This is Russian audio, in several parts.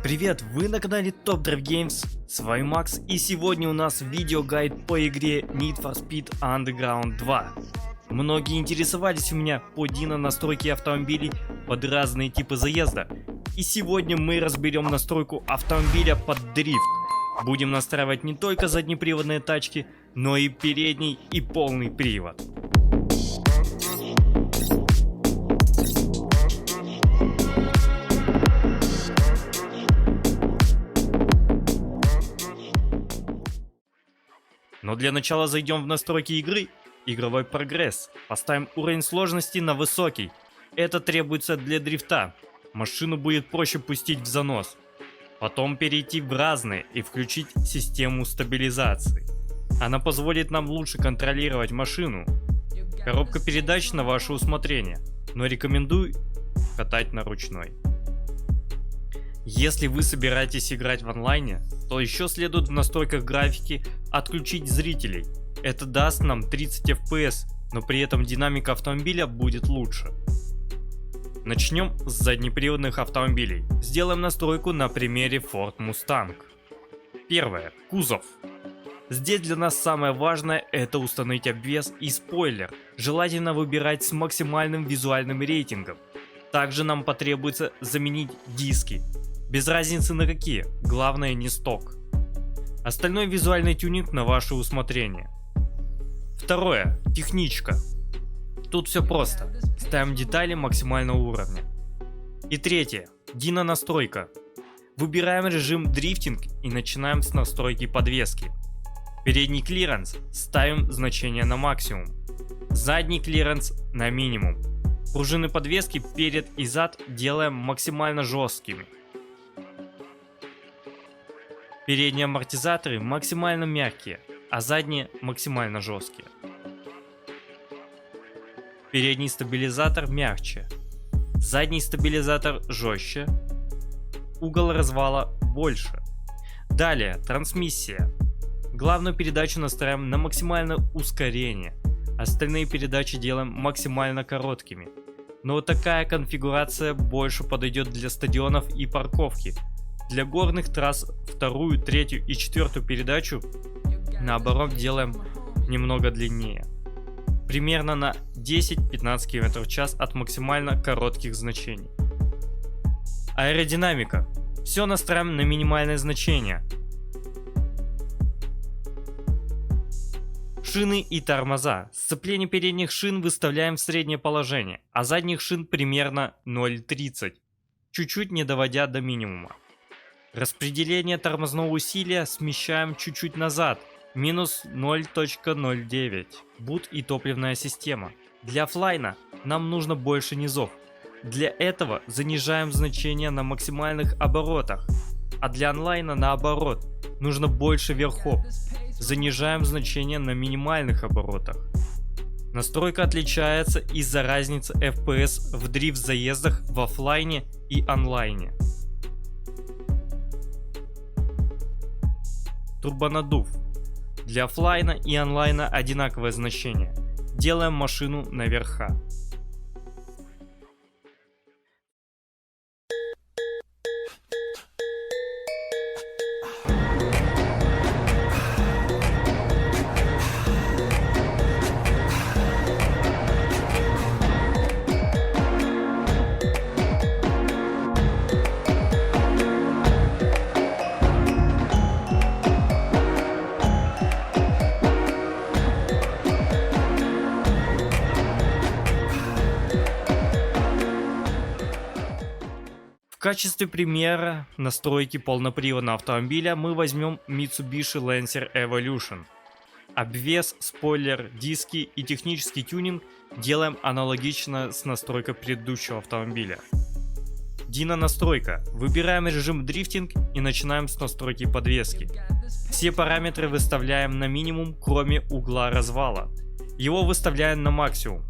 Привет, вы на канале Top Drive Games, с вами Макс, и сегодня у нас видеогайд по игре Need for Speed Underground 2. Многие интересовались у меня по настройке автомобилей под разные типы заезда, и сегодня мы разберем настройку автомобиля под дрифт. Будем настраивать не только заднеприводные тачки, но и передний и полный привод. Но для начала зайдем в настройки игры, игровой прогресс, поставим уровень сложности на высокий, это требуется для дрифта, машину будет проще пустить в занос. Потом перейти в разные и включить систему стабилизации, она позволит нам лучше контролировать машину. Коробка передач на ваше усмотрение, но рекомендую катать на ручной. Если вы собираетесь играть в онлайне, то еще следует в настройках графики отключить зрителей. Это даст нам 30 FPS, но при этом динамика автомобиля будет лучше. Начнем с заднеприводных автомобилей. Сделаем настройку на примере Ford Mustang. Первое. Кузов. Здесь для нас самое важное — это установить обвес и спойлер. Желательно выбирать с максимальным визуальным рейтингом. Также нам потребуется заменить диски. Без разницы на какие, главное не сток. Остальной визуальный тюнинг на ваше усмотрение. Второе. Техничка. Тут все просто. Ставим детали максимального уровня. И третье. Динонастройка. Выбираем режим дрифтинг и начинаем с настройки подвески. Передний клиренс ставим значение на максимум. Задний клиренс на минимум. Пружины подвески перед и зад делаем максимально жесткими. Передние амортизаторы максимально мягкие, а задние максимально жесткие. Передний стабилизатор мягче, задний стабилизатор жестче, угол развала больше. Далее трансмиссия. Главную передачу настраиваем на максимальное ускорение, остальные передачи делаем максимально короткими. Но вот такая конфигурация больше подойдет для стадионов и парковки. Для горных трасс вторую, третью и четвертую передачу наоборот делаем немного длиннее. Примерно на 10-15 км в час от максимально коротких значений. Аэродинамика. Все настраиваем на минимальное значение. Шины и тормоза. Сцепление передних шин выставляем в среднее положение, а задних шин примерно 0,30, чуть-чуть не доводя до минимума. Распределение тормозного усилия смещаем чуть-чуть назад, минус 0,09. Бут и топливная система. Для оффлайна нам нужно больше низов. Для этого занижаем значение на максимальных оборотах, а для онлайна наоборот, нужно больше верхов. Занижаем значение на минимальных оборотах. Настройка отличается из-за разницы FPS в дрифт-заездах в оффлайне и онлайне. Турбонаддув. Для оффлайна и онлайна одинаковое значение. Делаем машину на верха. В качестве примера настройки полноприводного автомобиля мы возьмем Mitsubishi Lancer Evolution. Обвес, спойлер, диски и технический тюнинг делаем аналогично с настройкой предыдущего автомобиля. Динонастройка. Выбираем режим дрифтинг и начинаем с настройки подвески. Все параметры выставляем на минимум, кроме угла развала. Его выставляем на максимум.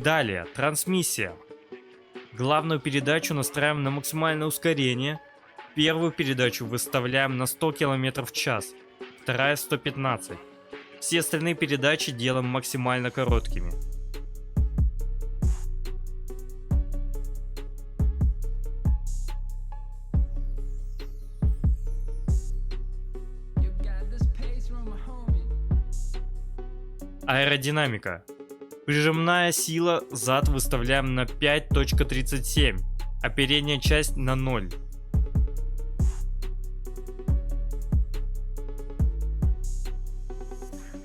Далее, трансмиссия. Главную передачу настраиваем на максимальное ускорение, Первую передачу выставляем на 100 км в час, вторая 115. Все остальные передачи делаем максимально короткими. Аэродинамика. Прижимная сила зад выставляем на 5.37, а передняя часть на 0.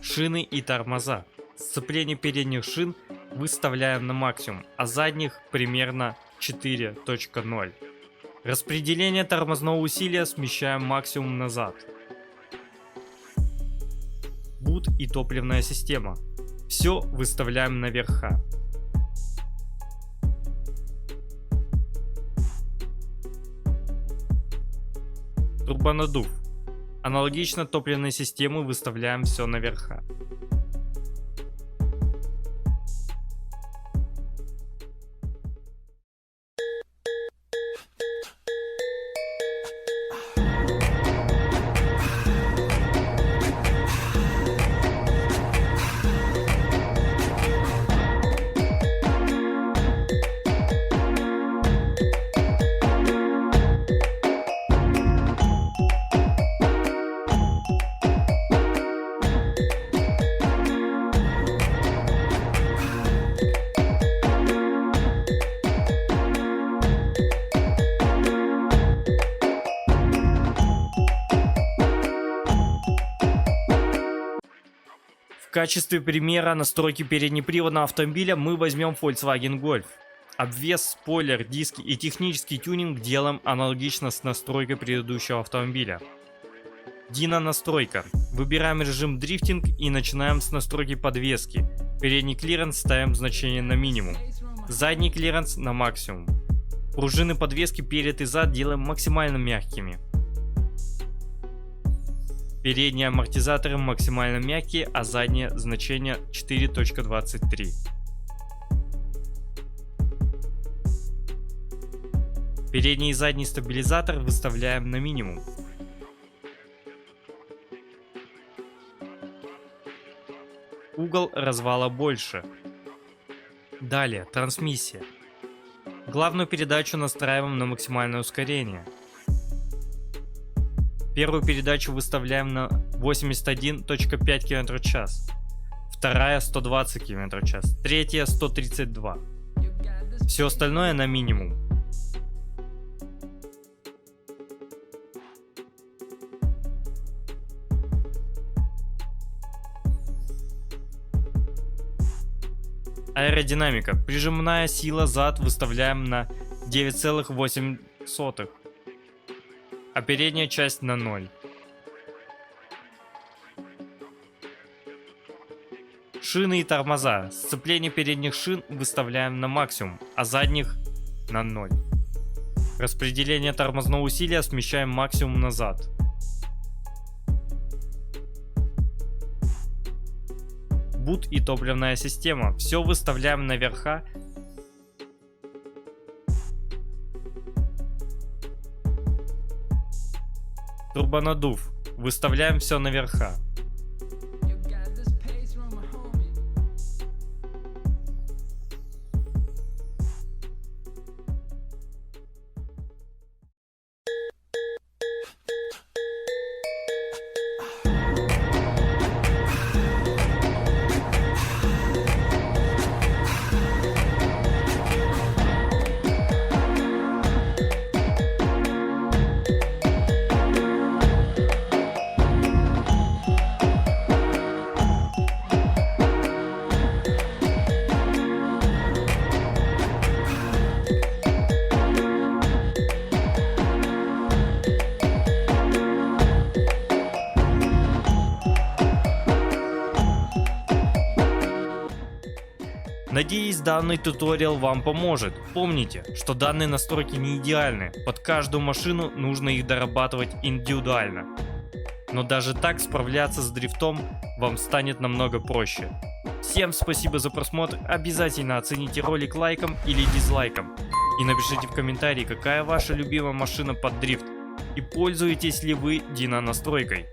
Шины и тормоза. Сцепление передних шин выставляем на максимум, а задних примерно 4.0. Распределение тормозного усилия смещаем максимум назад. Бут и топливная система. Все выставляем на верха. Турбонаддув. Аналогично топливной системы выставляем все на верха. В качестве примера настройки переднеприводного автомобиля мы возьмем Volkswagen Golf. Обвес, спойлер, диски и технический тюнинг делаем аналогично с настройкой предыдущего автомобиля. Dyno настройка. Выбираем режим дрифтинг и начинаем с настройки подвески. Передний клиренс ставим значение на минимум. Задний клиренс на максимум. Пружины подвески перед и зад делаем максимально мягкими. Передние амортизаторы максимально мягкие, а задние значение 4.23. Передний и задний стабилизатор выставляем на минимум. Угол развала больше. Далее, трансмиссия. Главную передачу настраиваем на максимальное ускорение. Первую передачу выставляем на 81.5 км в час, вторая 120 км в час, третья 132. Все остальное на минимум. Аэродинамика. Прижимная сила зад выставляем на 9,8, а передняя часть на 0. Шины и тормоза. Сцепление передних шин выставляем на максимум, а задних на 0. Распределение тормозного усилия смещаем максимум назад. Бут и топливная система. Все выставляем на верха. Турбонаддув. Выставляем все на верха. Надеюсь, данный туториал вам поможет. Помните, что данные настройки не идеальны, под каждую машину нужно их дорабатывать индивидуально. Но даже так справляться с дрифтом вам станет намного проще. Всем спасибо за просмотр, обязательно оцените ролик лайком или дизлайком. И напишите в комментарии, какая ваша любимая машина под дрифт. И пользуетесь ли вы динонастройкой?